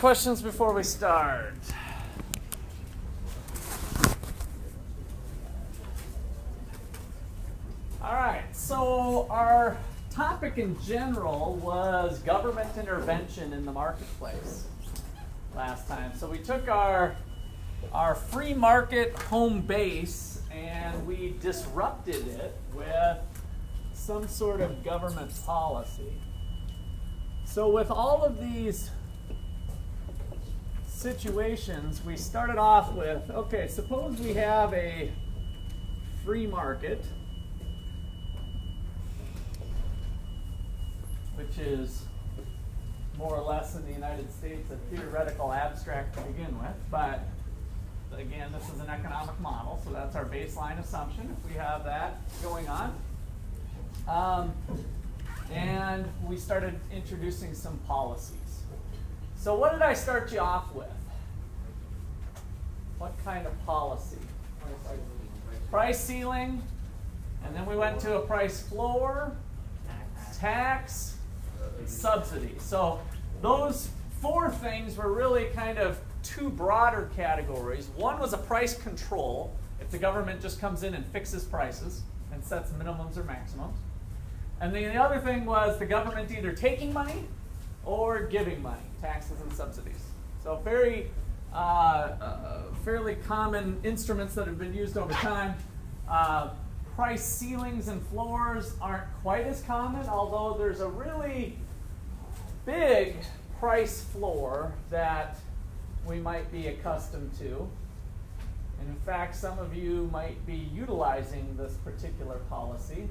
questions before we start? All right, so our topic in general was government intervention in the marketplace last time. So we took our free market home base and we disrupted it with some sort of government policy. So with all of these situations, we started off with, okay, suppose we have a free market, which is more or less in the United States a theoretical abstract to begin with, but again, this is an economic model, so that's our baseline assumption if we have that going on. And we started introducing some policies. So what did I start you off with? What kind of policy? Price ceiling, and then we went to a price floor, tax, and subsidy. So those four things were really kind of two broader categories. One was a price control, if the government just comes in and fixes prices and sets minimums or maximums. And then the other thing was the government either taking money or giving money, taxes and subsidies. So very fairly common instruments that have been used over time. Price ceilings and floors aren't quite as common, although there's a really big price floor that we might be accustomed to. And in fact, some of you might be utilizing this particular policy.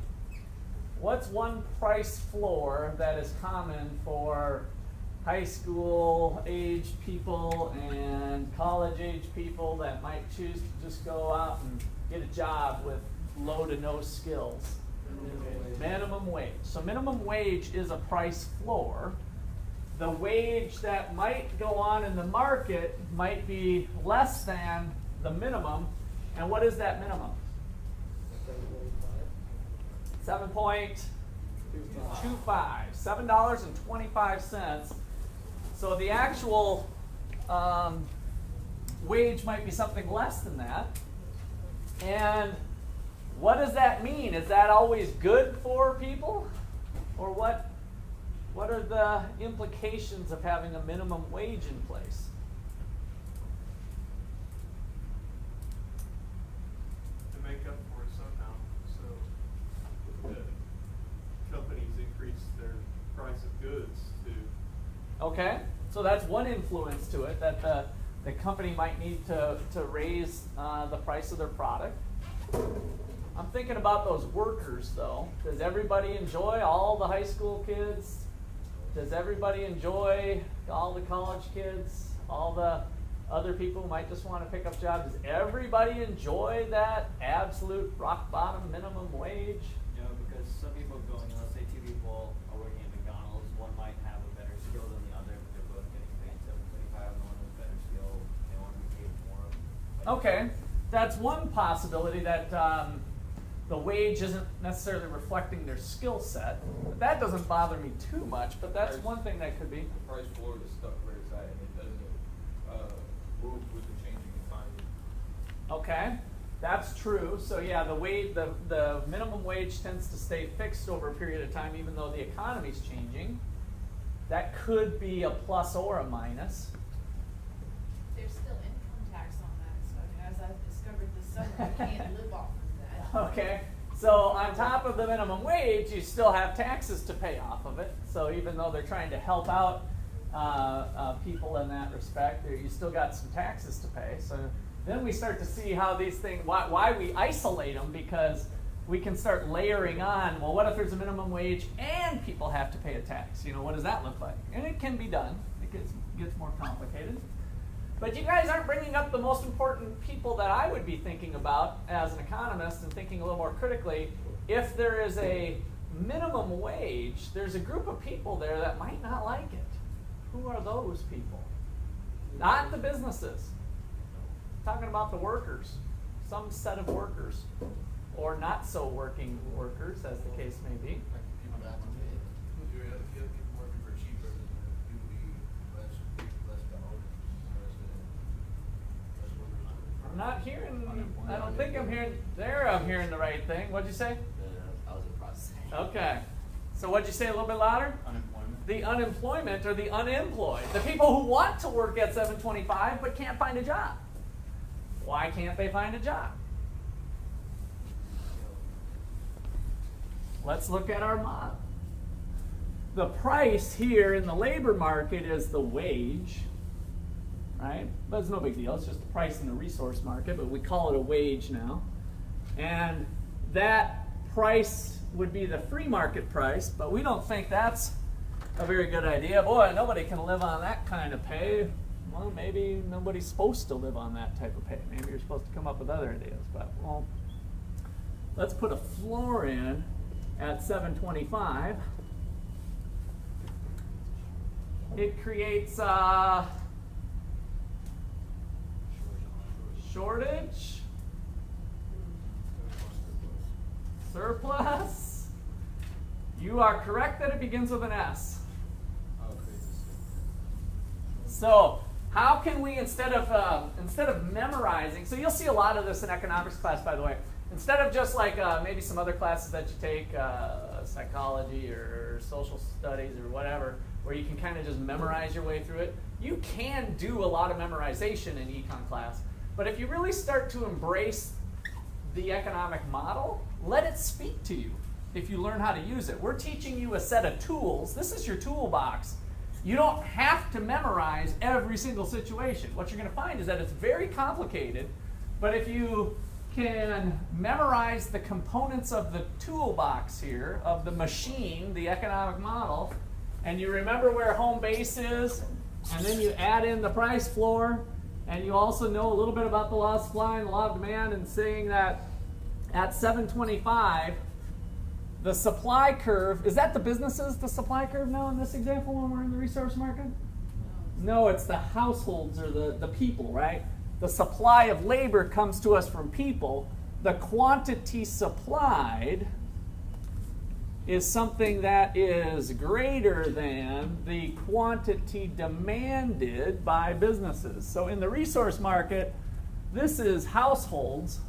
What's one price floor that is common for high school age people and college age people that might choose to just go out and get a job with low to no skills? Minimum wage. So minimum wage is a price floor. The wage that might go on in the market might be less than the minimum. And what is that minimum? $7.25. $7.25. So the actual wage might be something less than that. And what does that mean? Is that always good for people? Or what are the implications of having a minimum wage in place? To make up for it somehow. So the companies increase their price of goods to... Okay, so that's one influence to it, that the company might need to raise the price of their product. I'm thinking about those workers, though. Does everybody enjoy, all the high school kids? Does everybody enjoy all the college kids? All the other people who might just want to pick up jobs? Does everybody enjoy that absolute rock bottom minimum wage? You know, because some people going, let's say two people are working at McDonald's, one might have a better skill than the other, but they're both getting paid $7.25, and one has better skill, they want to be paid more. Okay, that's one possibility, that the wage isn't necessarily reflecting their skill set. That doesn't bother me too much, but that's one thing that could be. The price floor is stuck where it's at, and it doesn't move with the changing economy. Okay, that's true. So yeah, the minimum wage tends to stay fixed over a period of time, even though the economy's changing. That could be a plus or a minus. There's still income tax on that, so as I've discovered this summer, you can't live off of that. Okay, so on top of the minimum wage, you still have taxes to pay off of it. So even though they're trying to help out people in that respect, you still got some taxes to pay. So then we start to see how these things, why we isolate them, because we can start layering on, well, what if there's a minimum wage and people have to pay a tax? You know, what does that look like? And it can be done. It gets more complicated. But you guys aren't bringing up the most important people that I would be thinking about as an economist and thinking a little more critically. If there is a minimum wage, there's a group of people there that might not like it. Who are those people? Not the businesses. I'm talking about the workers, some set of workers, or not so working workers, as the case may be. People that want to pay. You have people working for cheaper than the people less I don't think I'm hearing, there I'm hearing the right thing. What'd you say? I was in process. Okay. So what'd you say a little bit louder? Unemployment. The unemployment or the unemployed. The people who want to work at 725 but can't find a job. Why can't they find a job? Let's look at our model. The price here in the labor market is the wage, right? But it's no big deal. It's just the price in the resource market, but we call it a wage now. And that price would be the free market price, but we don't think that's a very good idea. Boy, nobody can live on that kind of pay. Well, maybe nobody's supposed to live on that type of pay. Maybe you're supposed to come up with other ideas, but well, let's put a floor in at 725. It creates a shortage, surplus. You are correct that it begins with an S. So how can we, instead of memorizing, so you'll see a lot of this in economics class, by the way. Instead of just like maybe some other classes that you take, psychology or social studies or whatever, where you can kind of just memorize your way through it, you can do a lot of memorization in econ class. But if you really start to embrace the economic model, let it speak to you if you learn how to use it. We're teaching you a set of tools. This is your toolbox. You don't have to memorize every single situation. What you're going to find is that it's very complicated, but if you can memorize the components of the toolbox here, of the machine, the economic model, and you remember where home base is, and then you add in the price floor, and you also know a little bit about the law of supply and the law of demand, and saying that at 725, the supply curve, is that the businesses, the supply curve now in this example when we're in the resource market? No, it's the households or the people, right? The supply of labor comes to us from people. The quantity supplied is something that is greater than the quantity demanded by businesses. So in the resource market, this is households.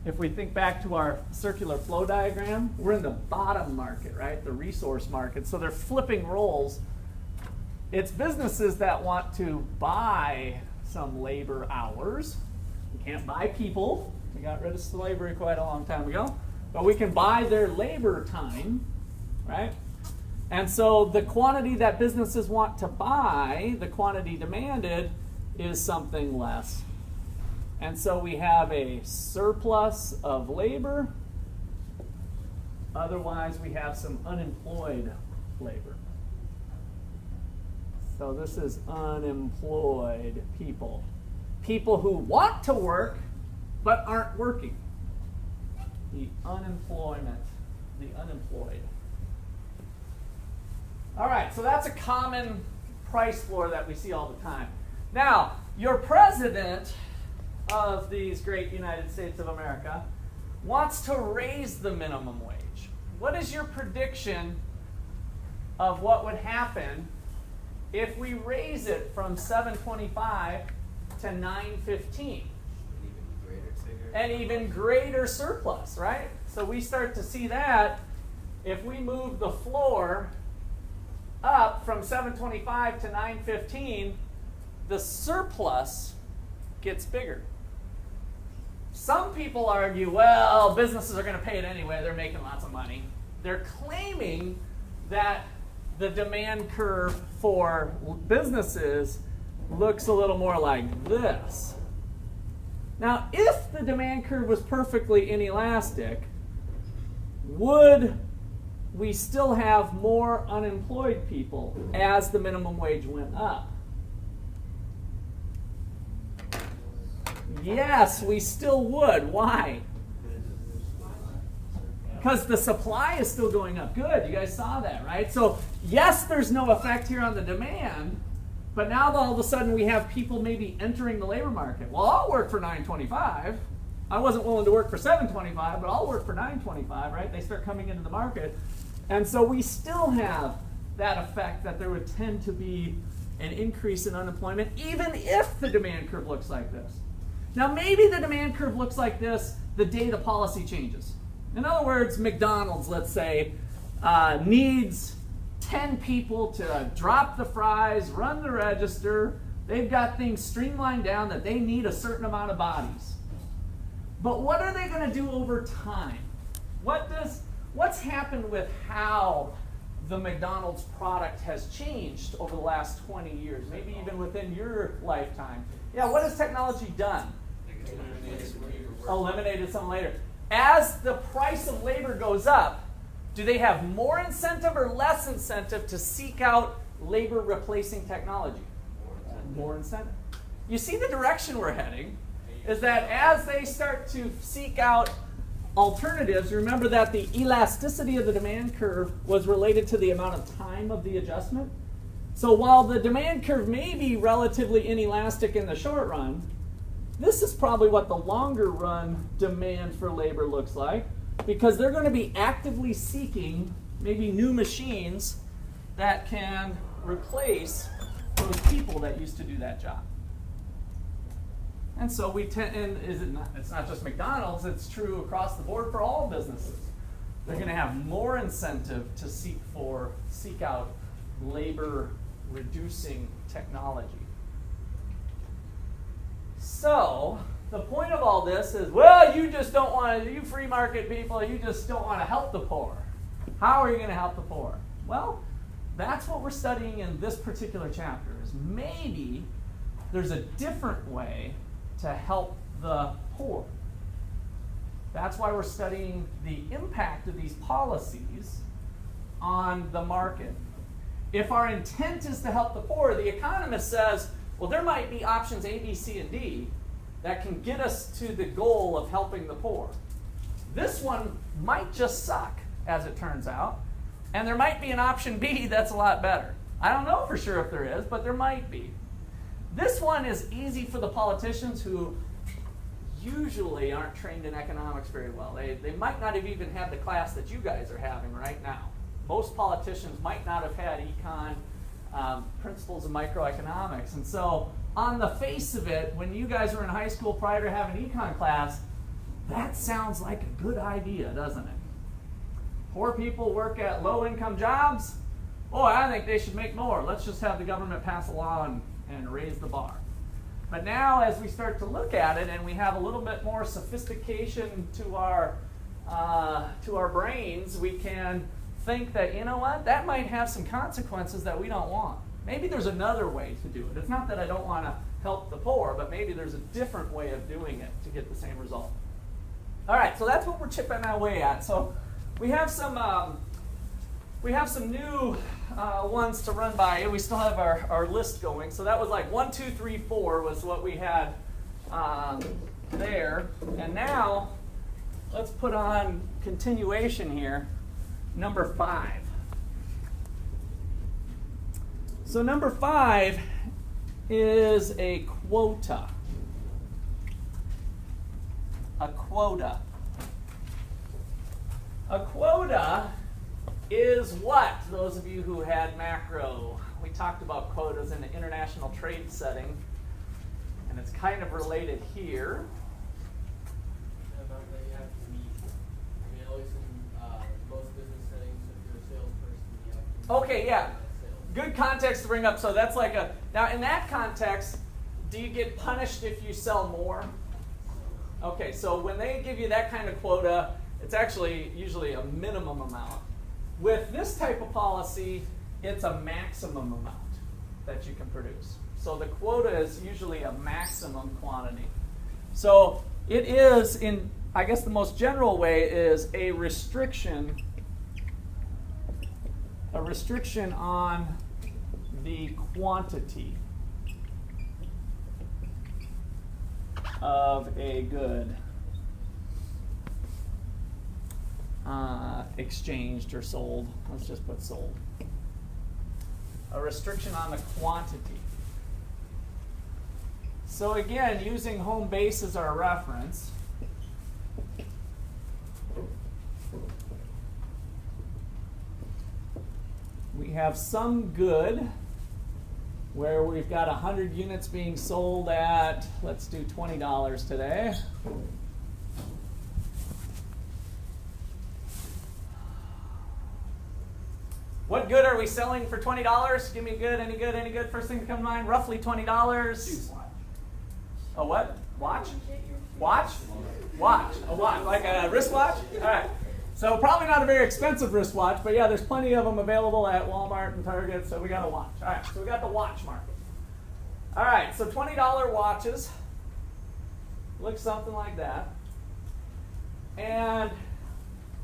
If we think back to our circular flow diagram, we're in the bottom market, right? The resource market. So they're flipping roles. It's businesses that want to buy some labor hours. We can't buy people. We got rid of slavery quite a long time ago. But we can buy their labor time, right? And so the quantity that businesses want to buy, the quantity demanded, is something less. And so we have a surplus of labor. Otherwise, we have some unemployed labor. So this is unemployed people. People who want to work but aren't working. The unemployment, the unemployed. All right, so that's a common price floor that we see all the time. Now, your president of these great United States of America wants to raise the minimum wage. What is your prediction of what would happen if we raise it from $7.25 to $9.15? An even greater surplus, right? So we start to see that if we move the floor up from $7.25 to $9.15, the surplus gets bigger. Some people argue, well, businesses are going to pay it anyway. They're making lots of money. They're claiming that the demand curve for businesses looks a little more like this. Now, if the demand curve was perfectly inelastic, would we still have more unemployed people as the minimum wage went up? Yes, we still would. Why? Because the supply is still going up. Good, you guys saw that, right? So yes, there's no effect here on the demand, but now all of a sudden we have people maybe entering the labor market. Well, I'll work for $9.25. I wasn't willing to work for $7.25, but I'll work for $9.25, right? They start coming into the market. And so we still have that effect that there would tend to be an increase in unemployment, even if the demand curve looks like this. Now maybe the demand curve looks like this the day the policy changes. In other words, McDonald's, let's say, needs 10 people to drop the fries, run the register. They've got things streamlined down that they need a certain amount of bodies. But what are they going to do over time? What's happened with how the McDonald's product has changed over the last 20 years, maybe even within your lifetime? Yeah, what has technology done? Eliminated some later. As the price of labor goes up, do they have more incentive or less incentive to seek out labor replacing technology? More incentive. You see the direction we're heading is that as they start to seek out alternatives, remember that the elasticity of the demand curve was related to the amount of time of the adjustment. So while the demand curve may be relatively inelastic in the short run, this is probably what the longer run demand for labor looks like, because they're going to be actively seeking maybe new machines that can replace those people that used to do that job. And so we tend, and it's not just McDonald's, it's true across the board for all businesses. They're going to have more incentive to seek out labor reducing technology. So the point of all this is, well, you just don't want to, you free market people, you just don't want to help the poor. How are you going to help the poor? Well, that's what we're studying in this particular chapter, is maybe there's a different way to help the poor. That's why we're studying the impact of these policies on the market. If our intent is to help the poor, the economist says, well, there might be options A, B, C, and D that can get us to the goal of helping the poor. This one might just suck, as it turns out, and there might be an option B that's a lot better. I don't know for sure if there is, but there might be. This one is easy for the politicians who usually aren't trained in economics very well. They might not have even had the class that you guys are having right now. Most politicians might not have had econ, principles of microeconomics. And so on the face of it, when you guys were in high school prior to having econ class, that sounds like a good idea, doesn't it? Poor people work at low-income jobs. Boy, I think they should make more. Let's just have the government pass a law and raise the bar. But now as we start to look at it and we have a little bit more sophistication to our brains, we can think that, you know what, that might have some consequences that we don't want. Maybe there's another way to do it. It's not that I don't want to help the poor, but maybe there's a different way of doing it to get the same result. All right, so that's what we're chipping away at. So we have some new ones to run by, and we still have our list going. So that was like 1, 2, 3, 4 was what we had there. And now let's put on continuation here, number 5. So number 5 is a quota. A quota. A quota is what? Those of you who had macro, we talked about quotas in an international trade setting, and it's kind of related here. About that you have to meet, I mean, at least in most business settings, if you're a salesperson, you have to meet Okay, yeah. sales. Good context to bring up. So that's like a, now in that context, do you get punished if you sell more? Okay, so when they give you that kind of quota, it's actually usually a minimum amount. With this type of policy, it's a maximum amount that you can produce. So the quota is usually a maximum quantity. So it is, in, I guess the most general way is a restriction on the quantity of a good exchanged or sold. Let's just put sold. A restriction on the quantity. So again, using home base as our reference, we have some good where we've got 100 units being sold at, let's do $20 today. What good are we selling for $20? Give me a good, any good, any good? First thing to come to mind, roughly $20. A what? Watch? Watch? Watch. A watch. Like a wristwatch? All right. So probably not a very expensive wristwatch, but yeah, there's plenty of them available at Walmart and Target, so we got a watch. All right, so we got the watch market. All right, so $20 watches look something like that. And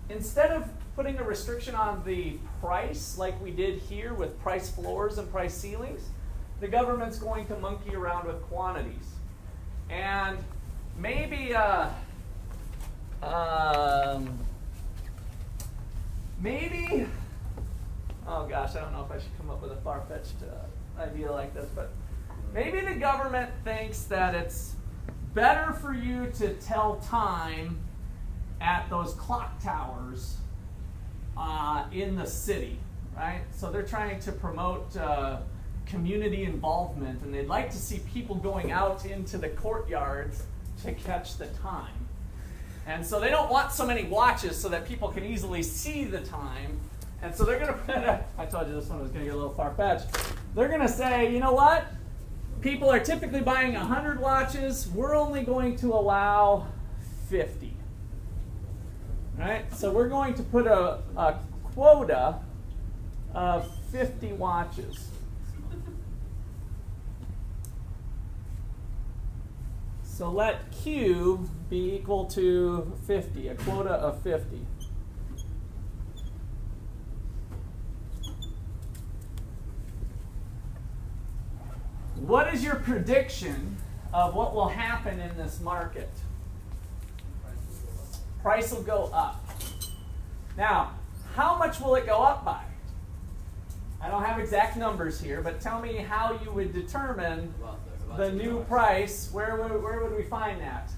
instead of putting a restriction on the price like we did here with price floors and price ceilings, the government's going to monkey around with quantities. And maybe oh gosh, I don't know if I should come up with a far-fetched idea like this, but maybe the government thinks that it's better for you to tell time at those clock towers in the city, right? So they're trying to promote community involvement, and they'd like to see people going out into the courtyards to catch the time. And so they don't want so many watches so that people can easily see the time. And so they're going to put I told you this one was going to get a little far-fetched. They're going to say, you know what? People are typically buying 100 watches. We're only going to allow 50. Right? So we're going to put a quota of 50 watches. So let Q be equal to 50, a quota of 50. What is your prediction of what will happen in this market? Price will go up. Now, how much will it go up by? I don't have exact numbers here, but tell me how you would determine the new price. Where would we find that?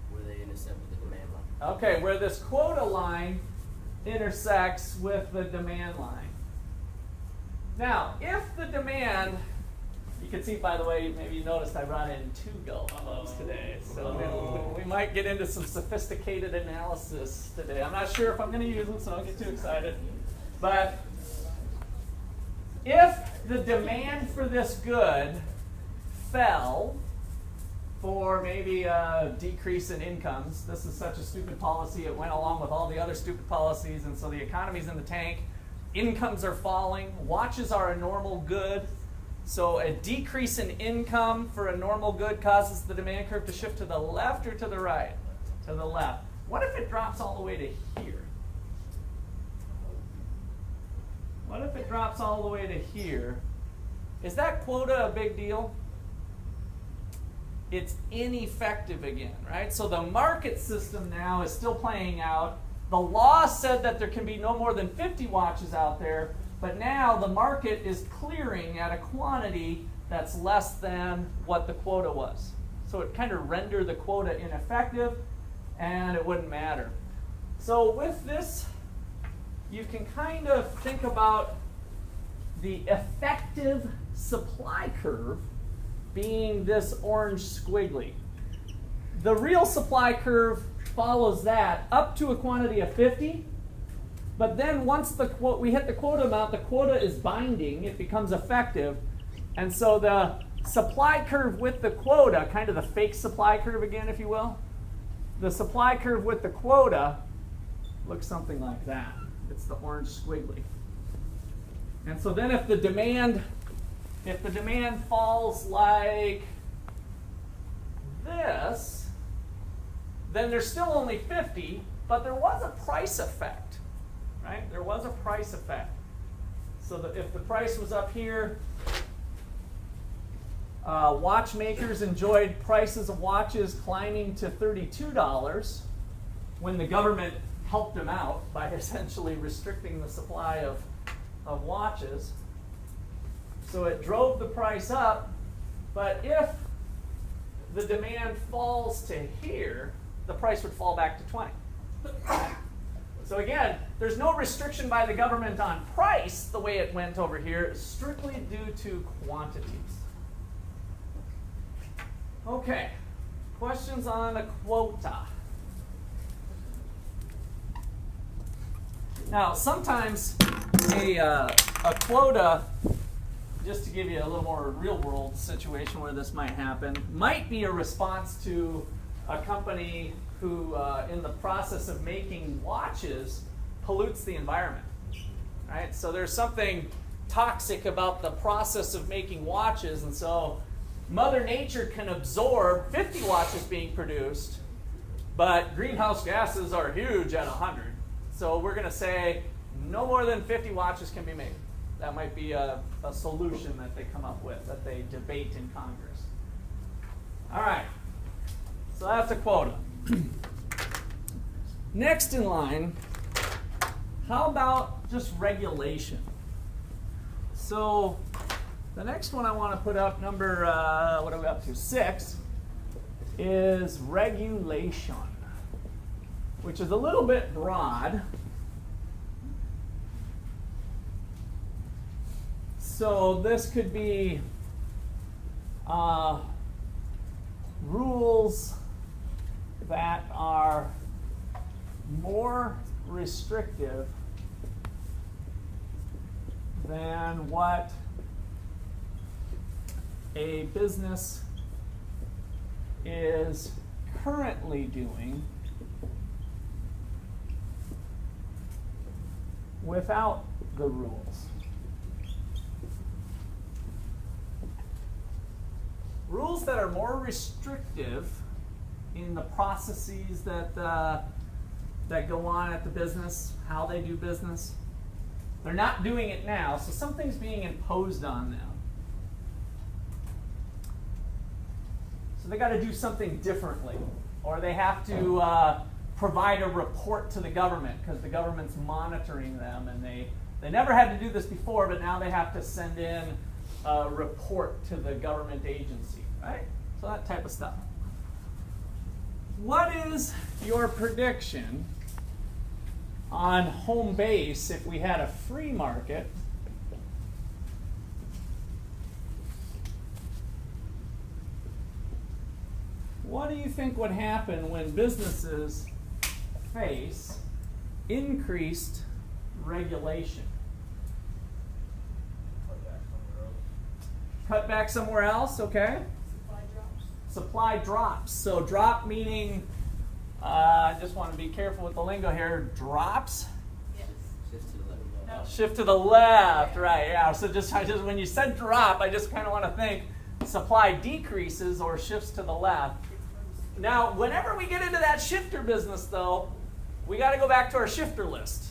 Where they intersect with the demand line. Okay, where this quota line intersects with the demand line. Now, if the demand, you can see, by the way, maybe you noticed I brought in 2 golf clubs today. So we might get into some sophisticated analysis today. I'm not sure if I'm going to use them, so don't get too excited. But if the demand for this good fell for maybe a decrease in incomes, this is such a stupid policy, it went along with all the other stupid policies, and so the economy's in the tank, incomes are falling, watches are a normal good, so a decrease in income for a normal good causes the demand curve to shift to the left or to the right? To the left. What if it drops all the way to here? What if it drops all the way to here? Is that quota a big deal? It's ineffective again, right? So the market system now is still playing out. The law said that there can be no more than 50 watches out there, but now the market is clearing at a quantity that's less than what the quota was. So it kind of rendered the quota ineffective, and it wouldn't matter. So with this, you can kind of think about the effective supply curve being this orange squiggly. The real supply curve follows that up to a quantity of 50, but then once we hit the quota amount, the quota is binding, it becomes effective, and so the supply curve with the quota, kind of the fake supply curve again, if you will, the supply curve with the quota looks something like that. It's the orange squiggly. And so then if the demand falls like this, then there's still only 50, but there was a price effect, right? There was a price effect. So that if the price was up here, watchmakers enjoyed prices of watches climbing to $32 when the government helped them out by essentially restricting the supply of watches. So it drove the price up, but if the demand falls to here, the price would fall back to 20. So again, there's no restriction by the government on price the way it went over here, strictly due to quantities. Okay, questions on a quota? Now, sometimes a quota, just to give you a little more real-world situation where this might happen, might be a response to a company who, in the process of making watches, pollutes the environment. Right? So there's something toxic about the process of making watches, and so Mother Nature can absorb 50 watches being produced, but greenhouse gases are huge at 100. So we're going to say no more than 50 watches can be made. That might be a solution that they come up with, that they debate in Congress. All right, so that's a quota. Next in line, how about just regulation? So the next one I want to put up, number, what are we up to, 6, is regulation, which is a little bit broad. So this could be rules that are more restrictive than what a business is currently doing without the rules. Rules that are more restrictive in the processes that that go on at the business, how they do business. They're not doing it now, so something's being imposed on them. So they got to do something differently, or they have to provide a report to the government because the government's monitoring them, and they never had to do this before, but now they have to send in a report to the government agency, right? So that type of stuff. What is your prediction on home base if we had a free market? What do you think would happen when businesses face increased regulation? Cut back somewhere else, okay? Supply drops. Supply drops. So drop meaning, I just want to be careful with the lingo here, drops? Yes. Shift to the left. No. Shift to the left, right, yeah. So just when you said drop, I just kind of want to think supply decreases or shifts to the left. Now, whenever we get into that shifter business, though, we got to go back to our shifter list.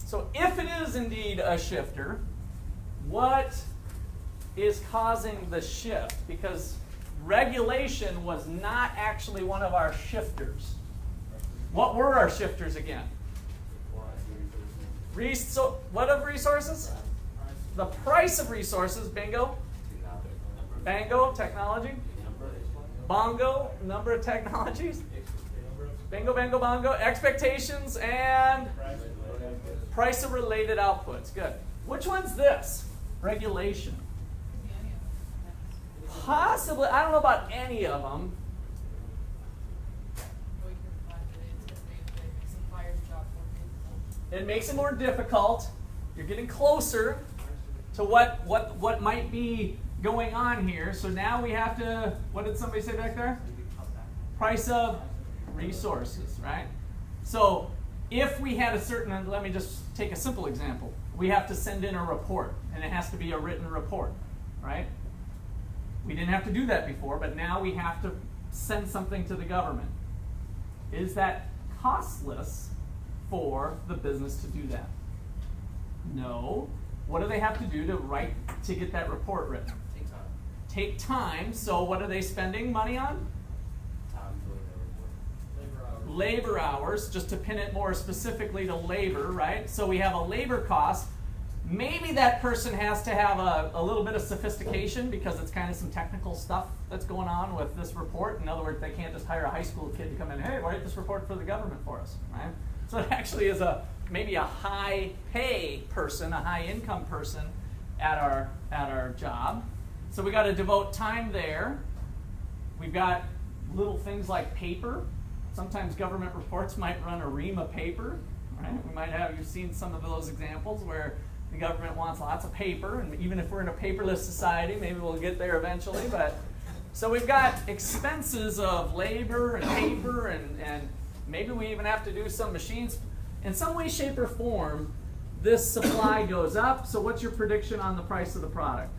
So if it is indeed a shifter, what is causing the shift? Because regulation was not actually one of our shifters. What were our shifters again? What of resources? The price of resources, bingo. Bango, technology. Bongo, number of technologies. Bingo, bango, bongo. Expectations and price of related outputs. Good. Which one's this? Regulation. Possibly, I don't know about any of them. It makes it more difficult. You're getting closer to what might be going on here. So now we have to, what did somebody say back there? Price of resources, right? So if we had a certain, let me just take a simple example. We have to send in a report, and it has to be a written report, right? We didn't have to do that before, but now we have to send something to the government. Is that costless for the business to do that? No. What do they have to do to get that report written? Take time. Take time. So what are they spending money on? Time doing the report. Labor hours, just to pin it more specifically to labor, right? So we have a labor cost. Maybe that person has to have a little bit of sophistication because it's kind of some technical stuff that's going on with this report. In other words, they can't just hire a high school kid to come in, hey, write this report for the government for us, right? So So it actually is maybe a high pay person, a high income person at our job. So we got to devote time there. We've got little things like paper. Sometimes government reports might run a ream of paper, right? You've seen some of those examples where the government wants lots of paper, and even if we're in a paperless society, maybe we'll get there eventually. But so we've got expenses of labor and paper, and maybe we even have to do some machines. In some way, shape, or form, this supply goes up. So what's your prediction on the price of the product?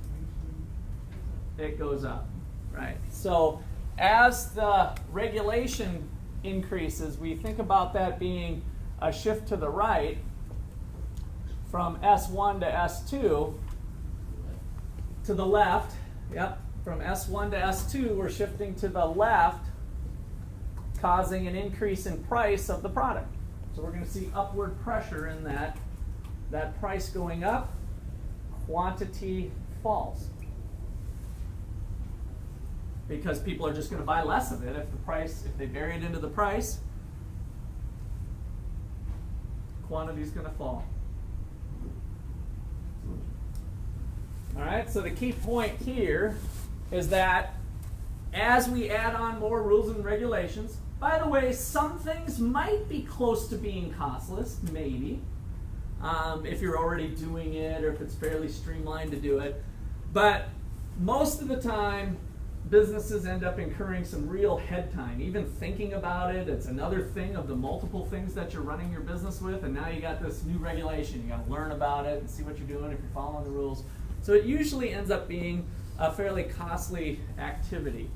It goes up, right? So as the regulation increases, we think about that being a shift to the right from S1 to S2 to the left. Yep, from S1 to S2, we're shifting to the left, causing an increase in price of the product. So we're going to see upward pressure in that price going up, quantity falls. Because people are just going to buy less of it if they vary it into the price, quantity is going to fall. All right, so the key point here is that as we add on more rules and regulations, by the way, some things might be close to being costless, maybe, if you're already doing it or if it's fairly streamlined to do it. But most of the time, businesses end up incurring some real head time. Even thinking about it, it's another thing of the multiple things that you're running your business with, and now you got this new regulation. You got to learn about it and see what you're doing if you're following the rules. So it usually ends up being a fairly costly activity.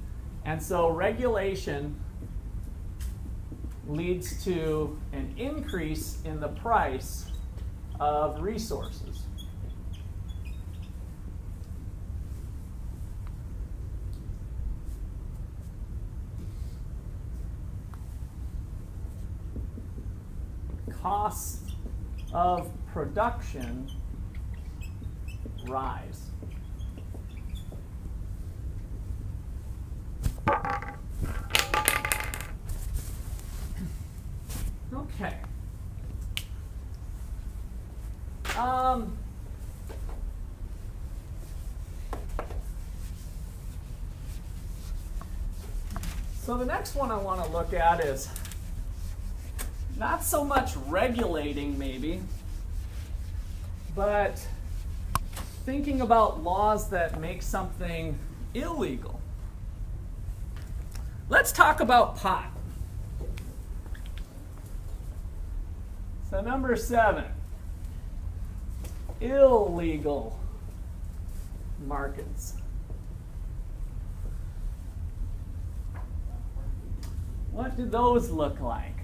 And so regulation leads to an increase in the price of resources. Costs of production rise. Okay. So the next one I want to look at is not so much regulating maybe, but thinking about laws that make something illegal. Let's talk about pot. So number 7, illegal markets. What do those look like?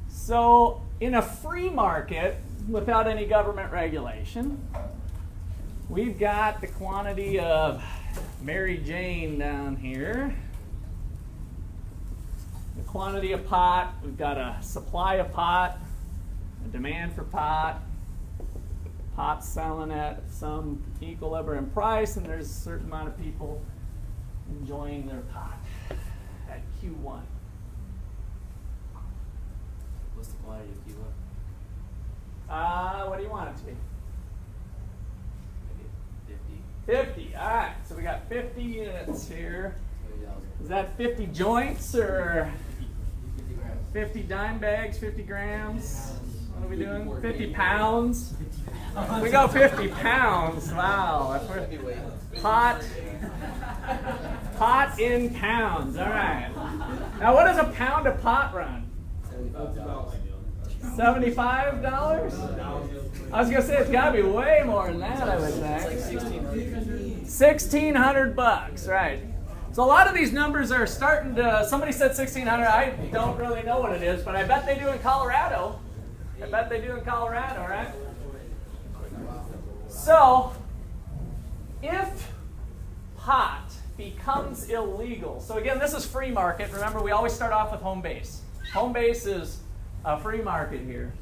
So in a free market, without any government regulation, we've got the quantity of Mary Jane down here. The quantity of pot, we've got a supply of pot, a demand for pot. Pot's selling at some equilibrium price, and there's a certain amount of people enjoying their pot at Q1. What's the quantity of Cuba? What do you want it to be? Maybe 50. 50. All right, so we got 50 units here. $20,000. Is that 50 joints or 50 grams. 50 dime bags, 50 grams? What are we doing? 50 pounds? We go 50 pounds. Wow. That's Heavyweight. pot in pounds. All right. Now, what does a pound of pot run? $75? I was going to say it's got to be way more than that, I would think. It's like 1600. $1,600, right. So a lot of these numbers are starting to, somebody said 1,600, I don't really know what it is, but I bet they do in Colorado. I bet they do in Colorado, right? So, if pot becomes illegal, so again, this is free market. Remember, we always start off with home base. Home base is a free market here.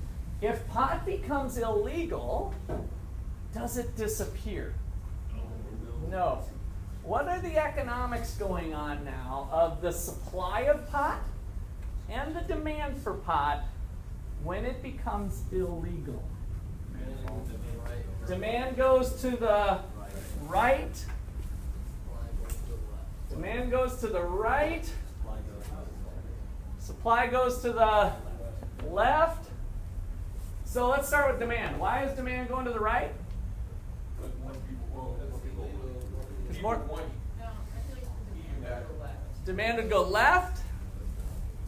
If pot becomes illegal, does it disappear? No. What are the economics going on now of the supply of pot and the demand for pot when it becomes illegal? Demand goes to the right. Demand goes to the right. Supply goes to the left. So let's start with demand. Why is demand going to the right? Because more people, There's more. No, I feel like the demand would go left. Demand would go left.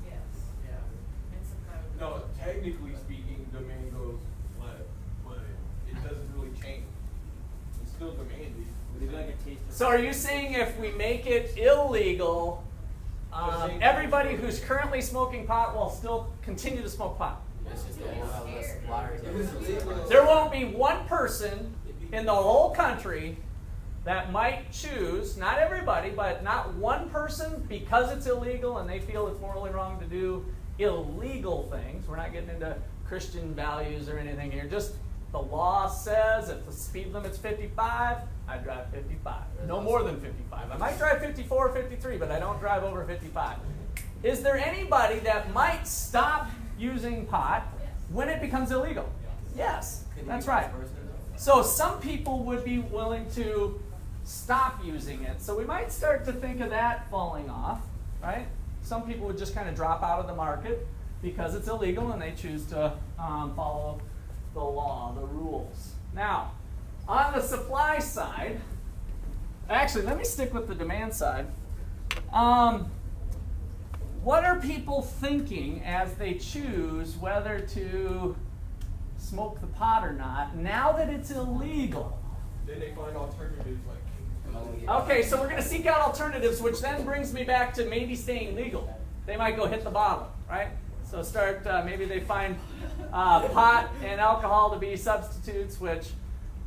Yes. Yeah. And supply would go No, technically speaking, demand goes left, but it doesn't really change. It's still demanded. Would it be like a taste of- So are you saying if we make it illegal, everybody who's currently smoking pot will still continue to smoke pot? It's just that we'll have less suppliers. There won't be one person in the whole country that might choose, not everybody, but not one person, because it's illegal and they feel it's morally wrong to do illegal things. We're not getting into Christian values or anything here. Just the law says if the speed limit's 55, I drive 55. No more than 55. I might drive 54 or 53, but I don't drive over 55. Is there anybody that might stop using pot when it becomes illegal? Yes, that's right. So some people would be willing to stop using it. So we might start to think of that falling off, right? Some people would just kind of drop out of the market because it's illegal and they choose to follow the law, the rules. Now, on the supply side, actually, let me stick with the demand side. What are people thinking as they choose whether to smoke the pot or not now that it's illegal? Then they find alternatives like. Okay, so we're going to seek out alternatives, which then brings me back to maybe staying legal. They might go hit the bottle, right? So start, maybe they find pot and alcohol to be substitutes, which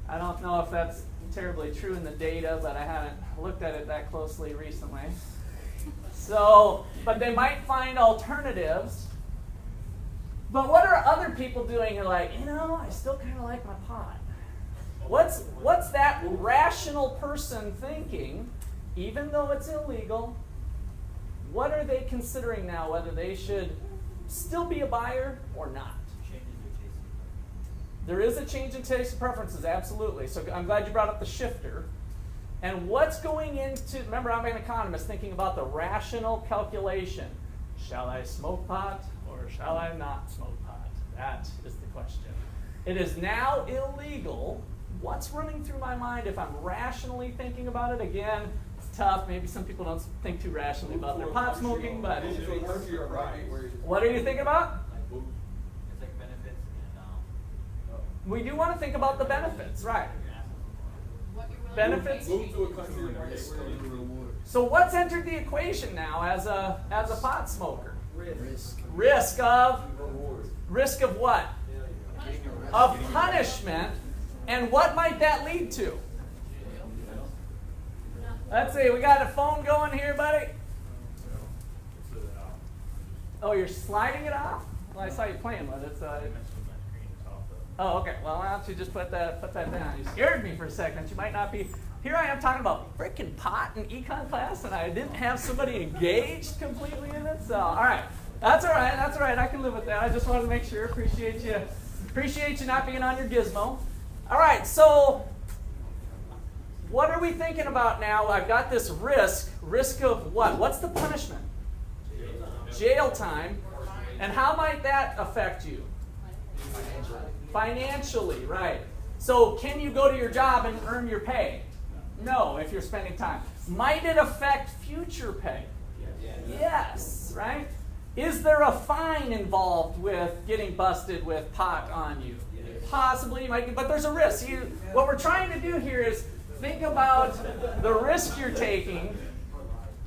I don't know if that's terribly true in the data, but I haven't looked at it that closely recently. So, but they might find alternatives. But what are other people doing? You're like, I still kind of like my pot. What's that rational person thinking, even though it's illegal? What are they considering now, whether they should still be a buyer or not? There is a change in taste and preferences, absolutely. So I'm glad you brought up the shifter. And what's going into, remember I'm an economist thinking about the rational calculation. Shall I smoke pot or shall I not smoke pot? That is the question. It is now illegal. What's running through my mind if I'm rationally thinking about it? Again, it's tough. Maybe some people don't think too rationally about their pot smoking, but what are you thinking about? It's like benefits and We do want to think about the benefits, right? what you're willing Benefits? to pay. Move to a country where they reward. So what's entered the equation now as a pot smoker? Risk. Risk of Reward. risk of what? Of punishment. And what might that lead to? Let's see, we got a phone going here, buddy. Oh, you're sliding it off? Well, I saw you playing with it. So oh, okay. Well, why don't you just put that down? You scared me for a second. You might not be. Here I am talking about frickin' pot in econ class, and I didn't have somebody engaged completely in it. So, all right. That's all right. That's all right. I can live with that. I just wanted to make sure. Appreciate you not being on your gizmo. All right. So, what are we thinking about now? I've got this risk. Risk of what? What's the punishment? Jail time. And how might that affect you? Financially, right. So can you go to your job and earn your pay? No, if you're spending time. Might it affect future pay? Yes, right? Is there a fine involved with getting busted with pot on you? Possibly, you might, but there's a risk. What we're trying to do here is think about the risk you're taking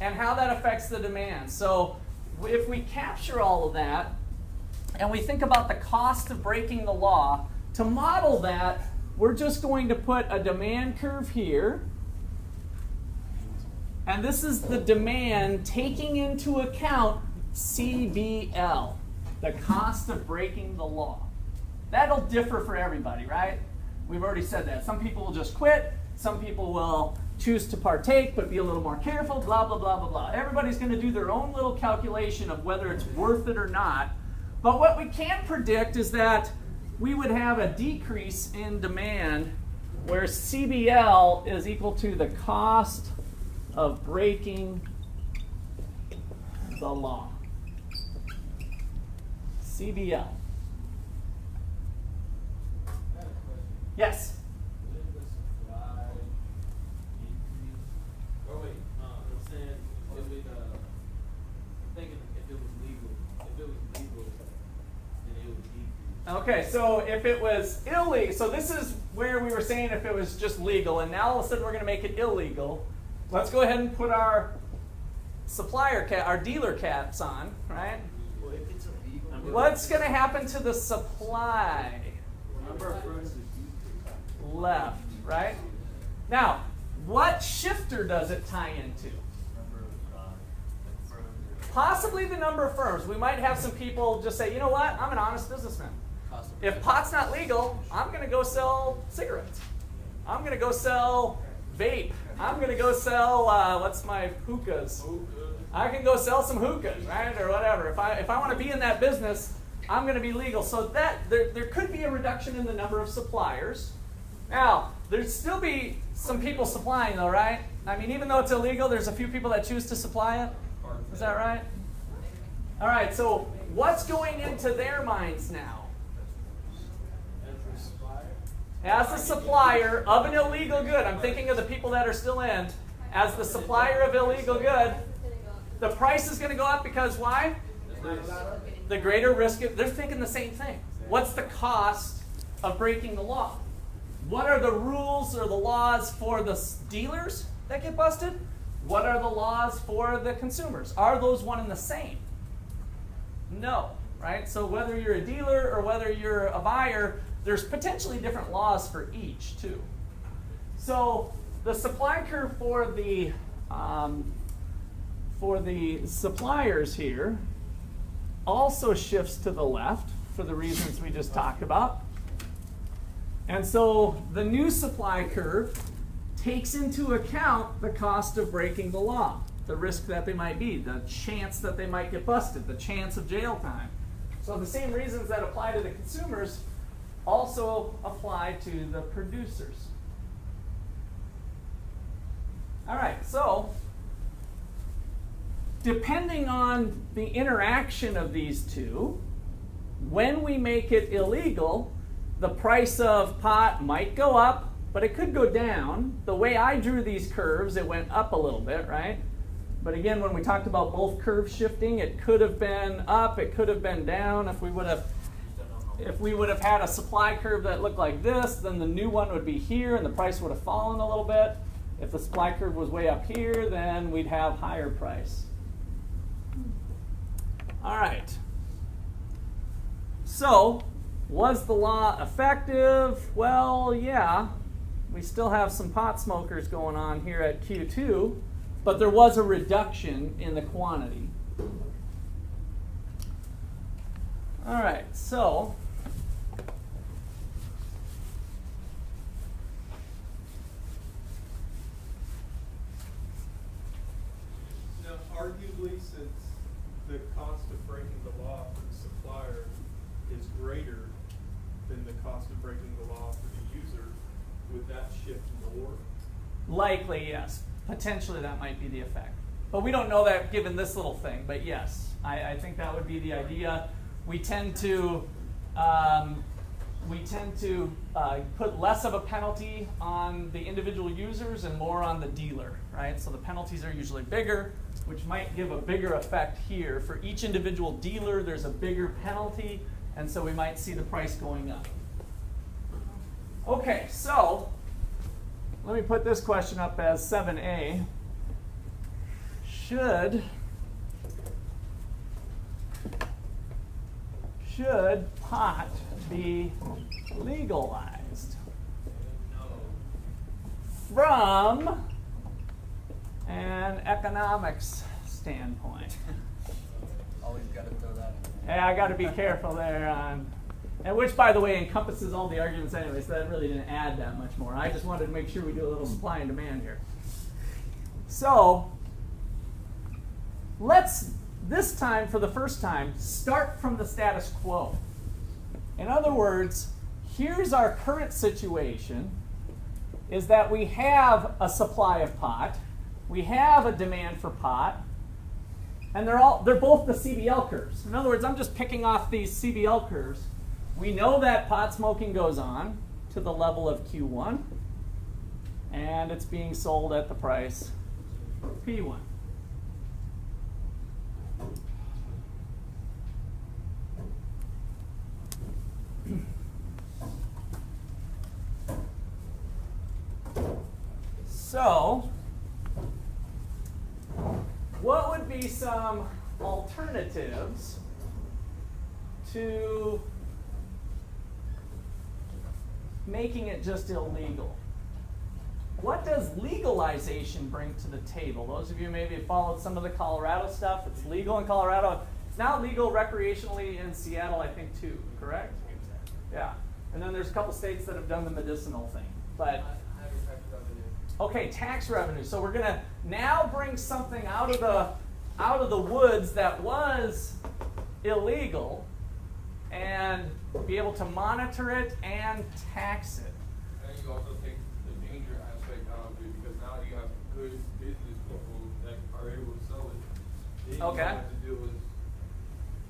and how that affects the demand. So if we capture all of that, and we think about the cost of breaking the law, to model that, we're just going to put a demand curve here. And this is the demand taking into account CBL, the cost of breaking the law. That'll differ for everybody, right? We've already said that. Some people will just quit. Some people will choose to partake, but be a little more careful, blah, blah, blah, blah, blah. Everybody's going to do their own little calculation of whether it's worth it or not But what we can predict is that we would have a decrease in demand where CBL is equal to the cost of breaking the law. CBL. I had a question. Yes? Wouldn't the supply increase? Or wait, I'm saying, if it, I'm thinking if it was legal, then it would decrease. Okay, so if it was illegal, so this is where we were saying if it was just legal, and now all of a sudden we're going to make it illegal. Let's go ahead and put our supplier cap, our dealer caps on, right? Well, if it's illegal. What's going to happen to the supply? Number of firms is decreased. Left, right? Now, what shifter does it tie into? Number of firms. Possibly the number of firms. We might have some people just say, you know what, I'm an honest businessman. Cost of If pot's not legal, I'm going to go sell cigarettes. I'm going to go sell vape. I'm going to go sell, what's my hookahs? I can go sell some hookahs, right, or whatever. If I want to be in that business, I'm going to be legal. So that there could be a reduction in the number of suppliers. Now, there'd still be some people supplying, though, right? I mean, even though it's illegal, there's a few people that choose to supply it. Is that right? All right. So what's going into their minds now? As the supplier of an illegal good, I'm thinking of the people that are still in. As the supplier of illegal good, the price is going to go up because why? The greater risk. They're thinking the same thing. What's the cost of breaking the law? What are the rules or the laws for the dealers that get busted? What are the laws for the consumers? Are those one and the same? No, right? So whether you're a dealer or whether you're a buyer, there's potentially different laws for each too. So the supply curve for the suppliers here also shifts to the left for the reasons we just talked about. And so the new supply curve takes into account the cost of breaking the law, the risk that they might be, the chance that they might get busted, the chance of jail time. So the same reasons that apply to the consumers also apply to the producers. All right, so depending on the interaction of these two, when we make it illegal, the price of pot might go up, but it could go down. The way I drew these curves, it went up a little bit, right? But again, when we talked about both curves shifting, it could have been up, it could have been down. If we would have had a supply curve that looked like this, then the new one would be here and the price would have fallen a little bit. If the supply curve was way up here, then we'd have higher price. All right. So, was the law effective? Well, yeah. We still have some pot smokers going on here at Q2, but there was a reduction in the quantity. All right, so Now, arguably, since the cost of breaking the law for the supplier is greater than the cost of breaking the law for the user, would that shift more? likely, yes. Potentially that might be the effect. But we don't know that given this little thing, but yes, I think that would be the idea. We tend to put less of a penalty on the individual users and more on the dealer, right? So the penalties are usually bigger, which might give a bigger effect here. For each individual dealer, there's a bigger penalty, and so we might see the price going up. Okay, so let me put this question up as 7A. Should pot be legalized? From an economics standpoint. Always got to throw that in. Yeah, I got to be careful there on, and which, by the way, encompasses all the arguments anyway, so that really didn't add that much more. I just wanted to make sure we do a little supply and demand here. So, this time, for the first time, start from the status quo. In other words, here's our current situation, is that we have a supply of pot, we have a demand for pot, and they're both the CBL curves. In other words, I'm just picking off these CBL curves. We know that pot smoking goes on to the level of Q1, and it's being sold at the price P1. So, what would be some alternatives to making it just illegal? What does legalization bring to the table? Those of you maybe have followed some of the Colorado stuff. It's legal in Colorado. It's now legal recreationally in Seattle, I think, too, correct? Yeah. And then there's a couple states that have done the medicinal thing. But okay, tax revenue. So we're going to now bring something out of the woods that was illegal and be able to monitor it and tax it. And you also take the danger aspect out of it, because now you have good business people that are able to sell it. Then you Okay. don't have to deal with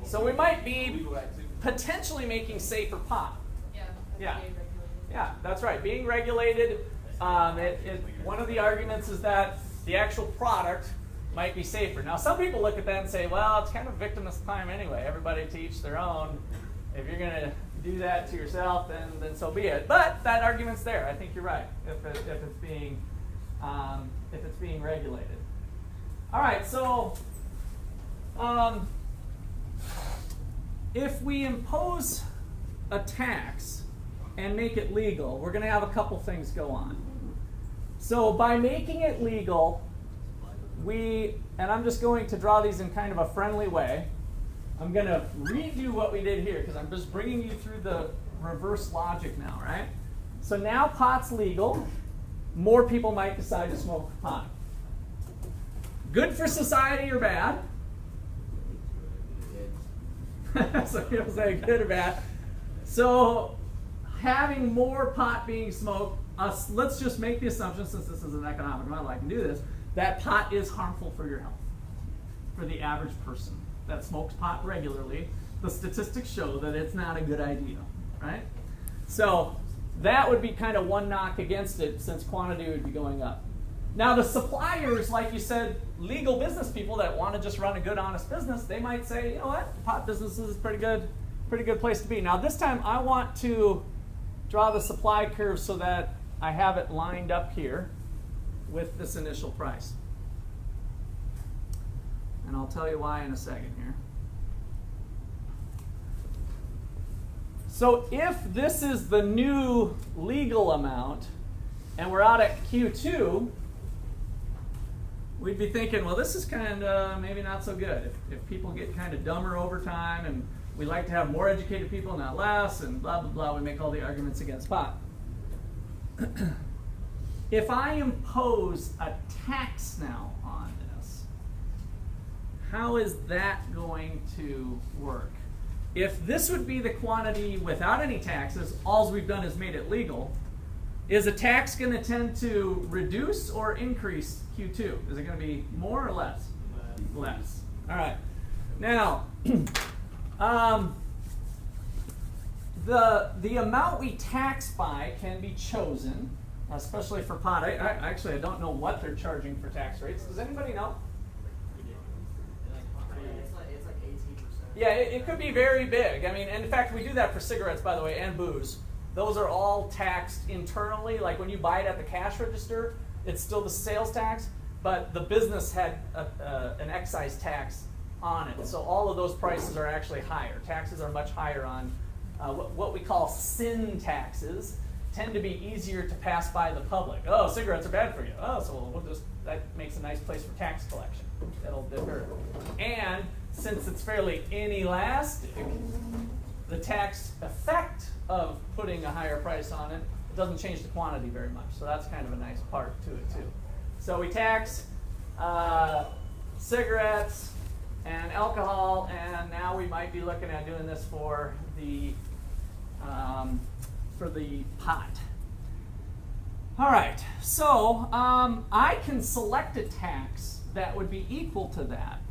So we might be illegal activity. potentially making safer pot. Yeah. Yeah. FDA regulated. Yeah, that's right. Being regulated, one of the arguments is that the actual product might be safer. Now, some people look at that and say, well, it's kind of victimless crime anyway. Everybody to each their own. If you're going to do that to yourself, then so be it. But that argument's there. I think you're right. If it's being regulated. All right. So, if we impose a tax and make it legal, we're going to have a couple things go on. So by making it legal, and I'm just going to draw these in kind of a friendly way. I'm going to redo what we did here because I'm just bringing you through the reverse logic now, right? So now pot's legal. More people might decide to smoke pot. Good for society or bad? So people say good or bad. So having more pot being smoked, let's just make the assumption, since this is an economic model, I can do this, that pot is harmful for your health, for the average person that smokes pot regularly. The statistics show that it's not a good idea, right? So that would be kind of one knock against it, since quantity would be going up. Now the suppliers, like you said, legal business people that want to just run a good, honest business, they might say, you know what, pot business is pretty good place to be. Now this time I want to draw the supply curve so that I have it lined up here with this initial price. And I'll tell you why in a second here. So if this is the new legal amount and we're out at Q2, we'd be thinking, well, this is kind of maybe not so good. If people get kind of dumber over time, and we like to have more educated people, not less, and blah, blah, blah, we make all the arguments against pot. If I impose a tax now on this, how is that going to work? If this would be the quantity without any taxes, all we've done is made it legal, is a tax going to tend to reduce or increase Q2? Is it going to be more or less? Less. All right. Now, the amount we tax by can be chosen, especially for pot. I don't know what they're charging for tax rates. Does anybody know? It's like 18%. Yeah, it could be very big. I mean, and in fact, we do that for cigarettes, by the way, and booze. Those are all taxed internally. Like when you buy it at the cash register, it's still the sales tax, but the business had an excise tax on it. So all of those prices are actually higher. Taxes are much higher on what we call sin taxes. Tend to be easier to pass by the public. Oh, cigarettes are bad for you. Oh, so that makes a nice place for tax collection. That'll differ. And since it's fairly inelastic, the tax effect of putting a higher price on it doesn't change the quantity very much. So that's kind of a nice part to it too. So we tax cigarettes, and alcohol, and now we might be looking at doing this for the pot. All right, so I can select a tax that would be equal to that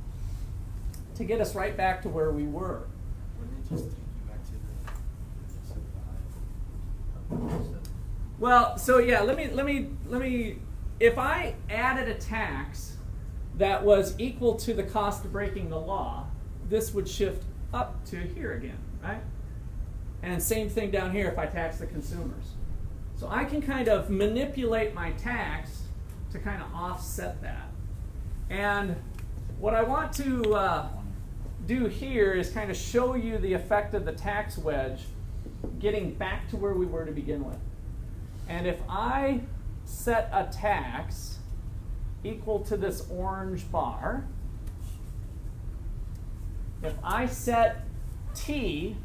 to get us right back to where we were. Wouldn't it just take you back to the Well, so yeah, let me, if I added a tax that was equal to the cost of breaking the law, this would shift up to here again, right? And same thing down here if I tax the consumers. So I can kind of manipulate my tax to kind of offset that. And what I want to do here is kind of show you the effect of the tax wedge getting back to where we were to begin with. And if I set a tax equal to this orange bar, if I set T,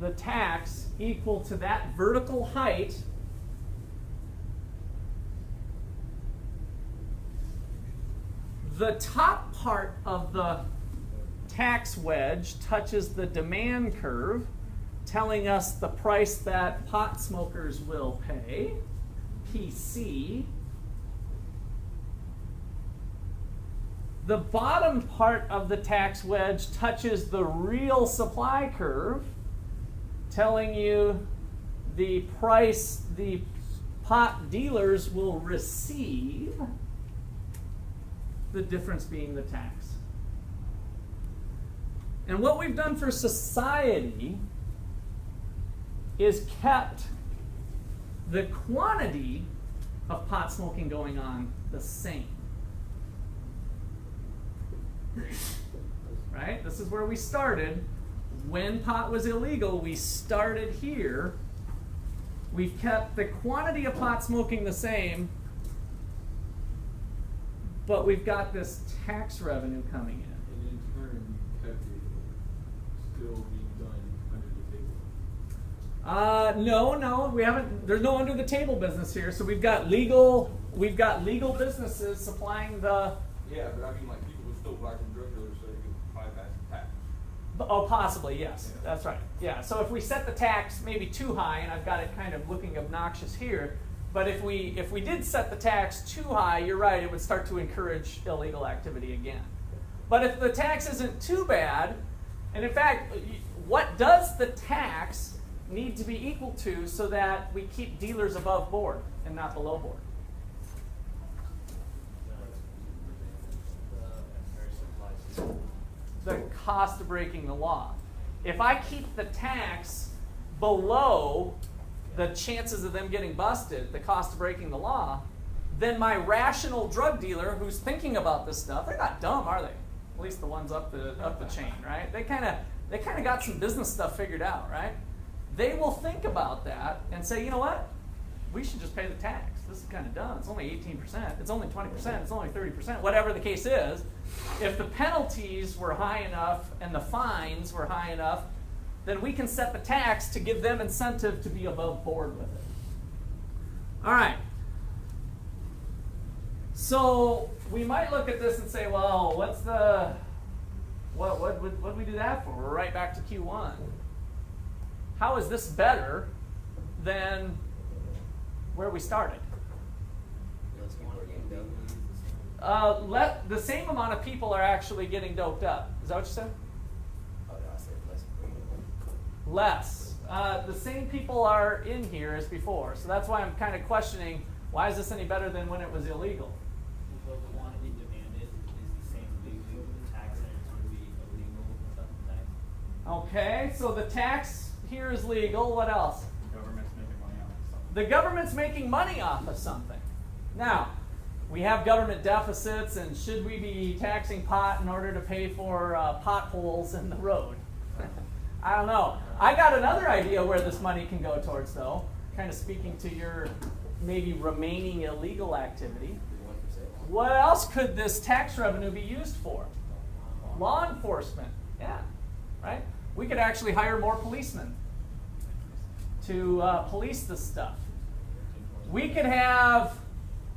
the tax, equal to that vertical height, the top part of the tax wedge touches the demand curve, telling us the price that pot smokers will pay, PC. The bottom part of the tax wedge touches the real supply curve, telling you the price the pot dealers will receive, the difference being the tax. And what we've done for society is kept the quantity of pot smoking going on the same. Right? This is where we started. When pot was illegal, we started here. We've kept the quantity of pot smoking the same, but we've got this tax revenue coming in. And in turn, you kept it still being done under the table. No, we haven't. There's no under the table business here. So we've got legal businesses supplying the. Yeah, but I mean, like, people would still black and drug dealers so you can bypass the tax. Oh, possibly, yes. Yeah. That's right. Yeah. So if we set the tax maybe too high, and I've got it kind of looking obnoxious here, but if we did set the tax too high, you're right, it would start to encourage illegal activity again. But if the tax isn't too bad, and in fact, what does the tax need to be equal to so that we keep dealers above board and not below board? The cost of breaking the law. If I keep the tax below the chances of them getting busted, the cost of breaking the law, then my rational drug dealer who's thinking about this stuff, they're not dumb, are they? At least the ones up the chain, right? They kind of got some business stuff figured out, right? They will think about that and say, you know what? We should just pay the tax. This is kind of dumb. It's only 18%. It's only 20%. It's only 30%. Whatever the case is, if the penalties were high enough and the fines were high enough, then we can set the tax to give them incentive to be above board with it. All right. So we might look at this and say, well, what would we do that for? We're right back to Q1. How is this better than where we started? The same amount of people are actually getting doped up. Is that what you said? Oh, no, I said Less. less. The same people are in here as before. So that's why I'm kind of questioning, why is this any better than when it was illegal? Well, the quantity demanded is the same legally with the tax, and it's going to be illegal without the tax. Okay, so the tax here is legal. What else? The government's making money off of something. The government's making money off of something. Now, we have government deficits, and should we be taxing pot in order to pay for potholes in the road? I don't know. I got another idea where this money can go towards, though, kind of speaking to your maybe remaining illegal activity. What else could this tax revenue be used for? Law enforcement. Yeah, right? We could actually hire more policemen to police this stuff. We could have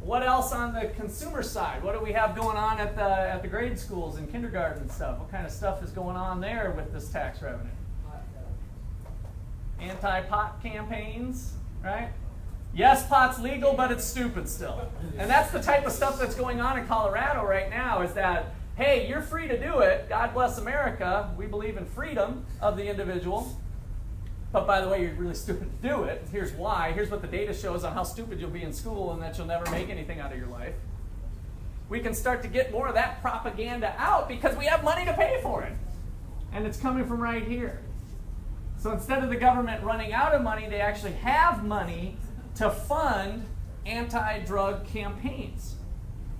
What else on the consumer side? What do we have going on at the grade schools and kindergarten and stuff? What kind of stuff is going on there with this tax revenue? Anti-pot campaigns, right? Yes, pot's legal, but it's stupid still. And that's the type of stuff that's going on in Colorado right now, is that, hey, you're free to do it. God bless America. We believe in freedom of the individual. But by the way, you're really stupid to do it. Here's why. Here's what the data shows on how stupid you'll be in school and that you'll never make anything out of your life. We can start to get more of that propaganda out because we have money to pay for it. And it's coming from right here. So instead of the government running out of money, they actually have money to fund anti-drug campaigns.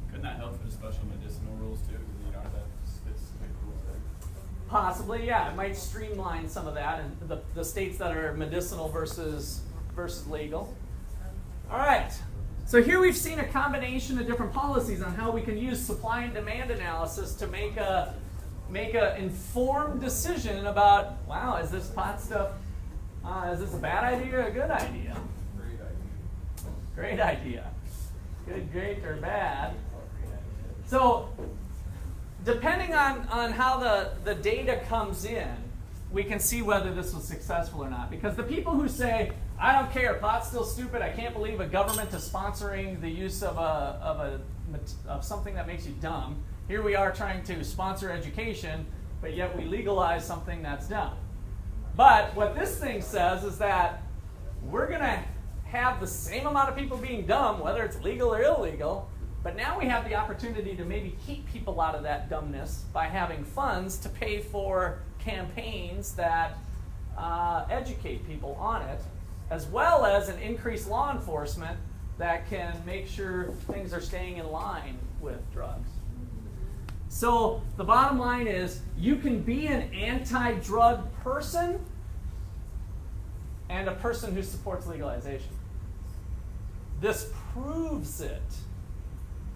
Couldn't that help for the special medicinal rules too? Because you don't have specific rules there. Possibly, yeah. It might streamline some of that, and the states that are medicinal versus legal. All right. So here we've seen a combination of different policies on how we can use supply and demand analysis to make a informed decision about, wow, is this pot stuff, is this a bad idea or a good idea? Great idea. Good, great, or bad. So depending on how the data comes in, we can see whether this was successful or not. Because the people who say, I don't care, pot's still stupid, I can't believe a government is sponsoring the use of something that makes you dumb. Here we are trying to sponsor education, but yet we legalize something that's dumb. But what this thing says is that we're going to have the same amount of people being dumb, whether it's legal or illegal, but now we have the opportunity to maybe keep people out of that dumbness by having funds to pay for campaigns that educate people on it, as well as an increased law enforcement that can make sure things are staying in line with drugs. So the bottom line is, you can be an anti-drug person and a person who supports legalization. This proves it.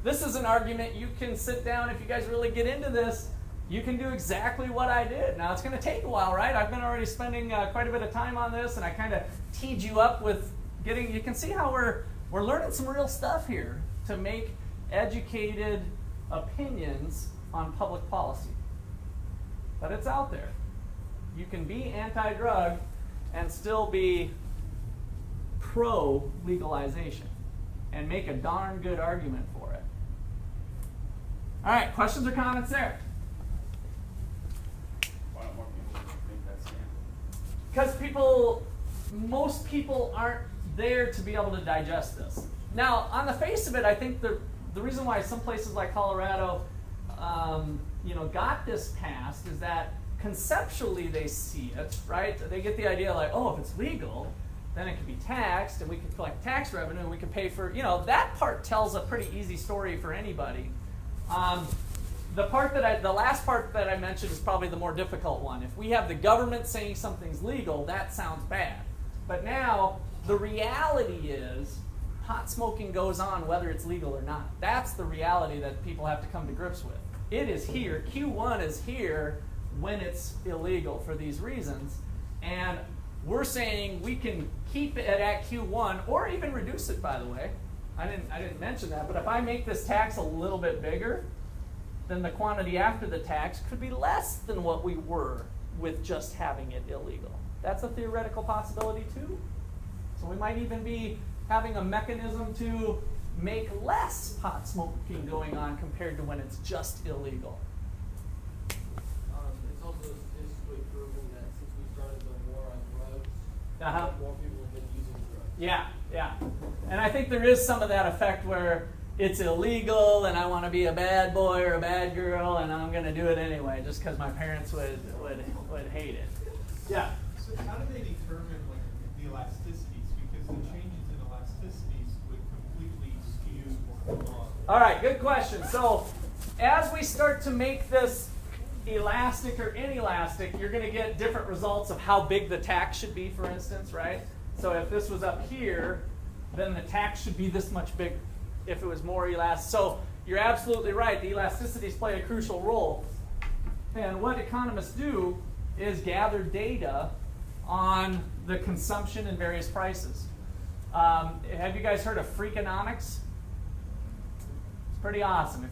This is an argument you can sit down, if you guys really get into this, you can do exactly what I did. Now, it's going to take a while, right? I've been already spending quite a bit of time on this, and I kind of teed you up with getting, you can see how we're learning some real stuff here to make educated opinions on public policy. But it's out there. You can be anti-drug and still be pro-legalization and make a darn good argument for it. All right, questions or comments there? Why don't more people make that stand? Because most people aren't there to be able to digest this. Now, on the face of it, I think the reason why some places like Colorado got this passed is that conceptually they see it, right? They get the idea like, oh, if it's legal, then it can be taxed, and we can collect tax revenue, and we can pay for, that part tells a pretty easy story for anybody. The last part that I mentioned is probably the more difficult one. If we have the government saying something's legal, that sounds bad. But now, the reality is, pot smoking goes on whether it's legal or not. That's the reality that people have to come to grips with. It is here. Q1 is here when it's illegal for these reasons. And we're saying we can keep it at Q1 or even reduce it, by the way. I didn't mention that, but if I make this tax a little bit bigger, then the quantity after the tax could be less than what we were with just having it illegal. That's a theoretical possibility too. So we might even be having a mechanism to make less pot smoking going on compared to when it's just illegal. It's also statistically proven that since we started the war on drugs, more people have been using drugs. Yeah. And I think there is some of that effect where it's illegal and I want to be a bad boy or a bad girl and I'm going to do it anyway just because my parents would hate it. Yeah. So how do they determine the elasticities? Because the changes in elasticities would completely skew the law. All right, good question. So as we start to make this elastic or inelastic, you're going to get different results of how big the tax should be, for instance, right? So if this was up here, then the tax should be this much bigger if it was more elastic. So you're absolutely right. The elasticities play a crucial role. And what economists do is gather data on the consumption and various prices. Have you guys heard of Freakonomics? pretty awesome.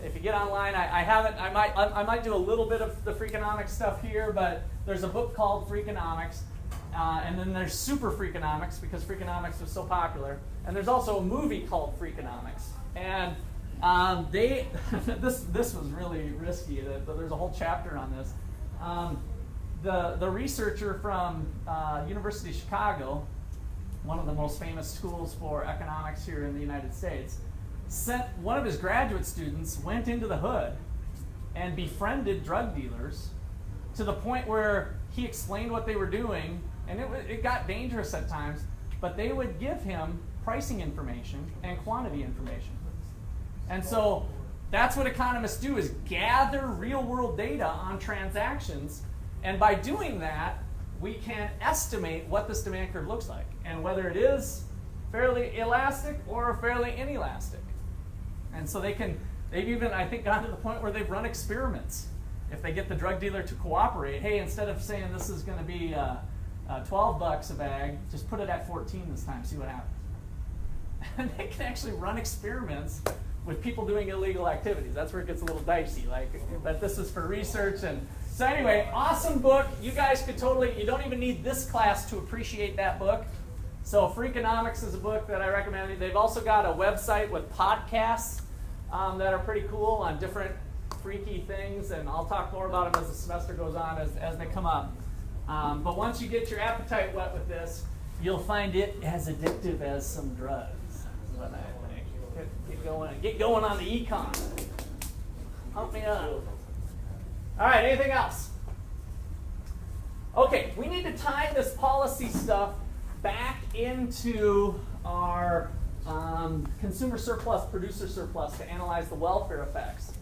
If you get online, I might do a little bit of the Freakonomics stuff here, but there's a book called Freakonomics, and then there's Super Freakonomics because Freakonomics was so popular, and there's also a movie called Freakonomics, and this was really risky. There's a whole chapter on this. The researcher from University of Chicago, one of the most famous schools for economics here in the United States, sent one of his graduate students, went into the hood and befriended drug dealers to the point where he explained what they were doing, and it got dangerous at times, but they would give him pricing information and quantity information. And so that's what economists do, is gather real-world data on transactions, and by doing that, we can estimate what this demand curve looks like and whether it is fairly elastic or fairly inelastic. And so they've even, I think, gotten to the point where they've run experiments. If they get the drug dealer to cooperate, hey, instead of saying this is going to be $12 a bag, just put it at 14 this time, see what happens. And they can actually run experiments with people doing illegal activities. That's where it gets a little dicey. But this is for research. And so anyway, awesome book. You guys could totally, you don't even need this class to appreciate that book. So Freakonomics is a book that I recommend. They've also got a website with podcasts that are pretty cool on different freaky things, and I'll talk more about them as the semester goes on as they come up. But once you get your appetite wet with this, you'll find it as addictive as some drugs. Is what I think. Get going on the econ. Hump me up. All right, anything else? Okay, we need to tie this policy stuff back into our consumer surplus, producer surplus to analyze the welfare effects.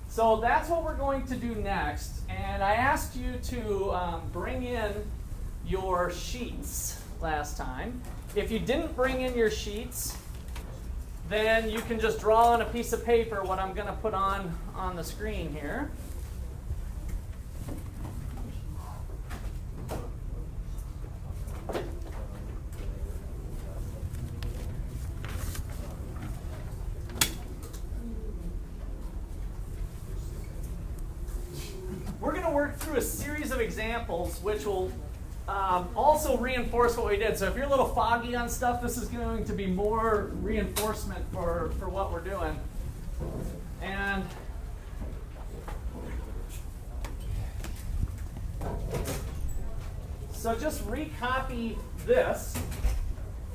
So that's what we're going to do next. And I asked you to bring in your sheets last time. If you didn't bring in your sheets, then you can just draw on a piece of paper what I'm going to put on the screen here. We're going to work through a series of examples which will also reinforce what we did. So if you're a little foggy on stuff, this is going to be more reinforcement for what we're doing. And so just recopy this.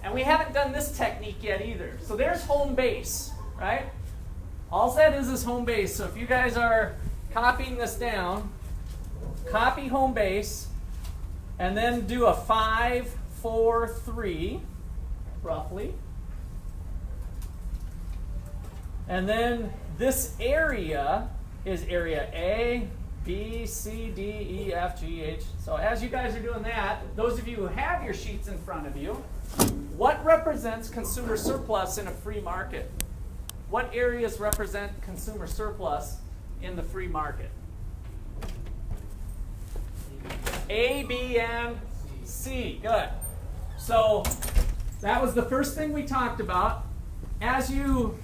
And we haven't done this technique yet either. So there's home base, right? All that is home base. So if you guys are copying this down, copy home base, and then do a 5, 4, 3, roughly. And then this area is area A, B, C, D, E, F, G, H. So as you guys are doing that, those of you who have your sheets in front of you, what represents consumer surplus in a free market? What areas represent consumer surplus in the free market? A, B, and C. Good. So that was the first thing we talked about. As you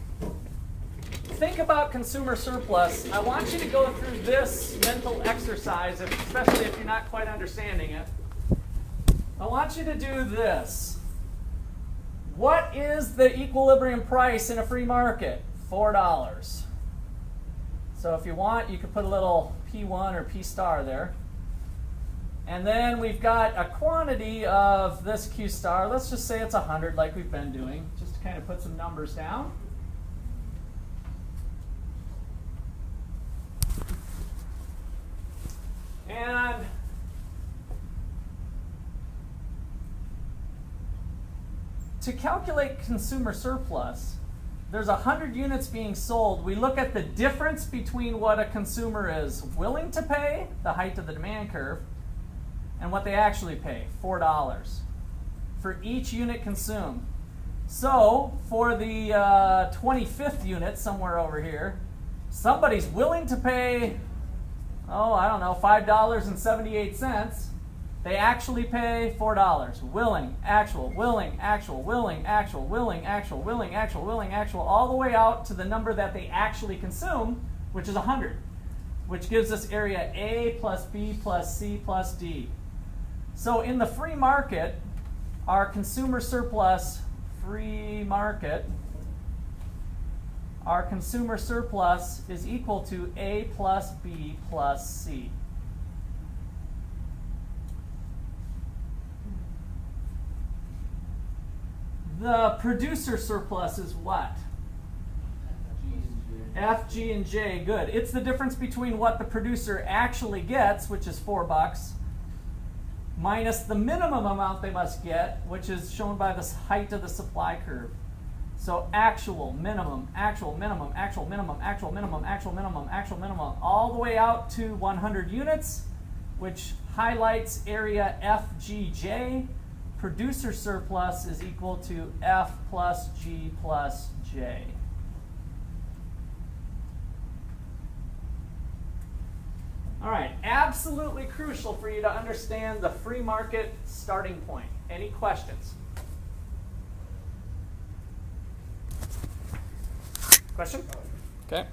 think about consumer surplus, I want you to go through this mental exercise, especially if you're not quite understanding it. I want you to do this. What is the equilibrium price in a free market? $4. So if you want, you could put a little P1 or P star there. And then we've got a quantity of this Q star. Let's just say it's 100 like we've been doing, just to kind of put some numbers down. And to calculate consumer surplus, there's 100 units being sold. We look at the difference between what a consumer is willing to pay, the height of the demand curve, and what they actually pay, $4, for each unit consumed. So for the 25th unit, somewhere over here, somebody's willing to pay, oh, I don't know, $5.78, They actually pay $4. Willing, actual, willing, actual, willing, actual, willing, actual, willing, actual, willing, actual, all the way out to the number that they actually consume, which is 100, which gives us area A plus B plus C plus D. So in the free market, our consumer surplus free market, our consumer surplus is equal to A plus B plus C. The producer surplus is what? F, G, and J. Good. It's the difference between what the producer actually gets, which is $4, minus the minimum amount they must get, which is shown by the height of the supply curve. So actual, minimum, actual, minimum, actual, minimum, actual, minimum, actual, minimum, actual, minimum, all the way out to 100 units, which highlights area FGJ. Producer surplus is equal to F plus G plus J. All right, absolutely crucial for you to understand the free market starting point. Any questions? Question? Okay.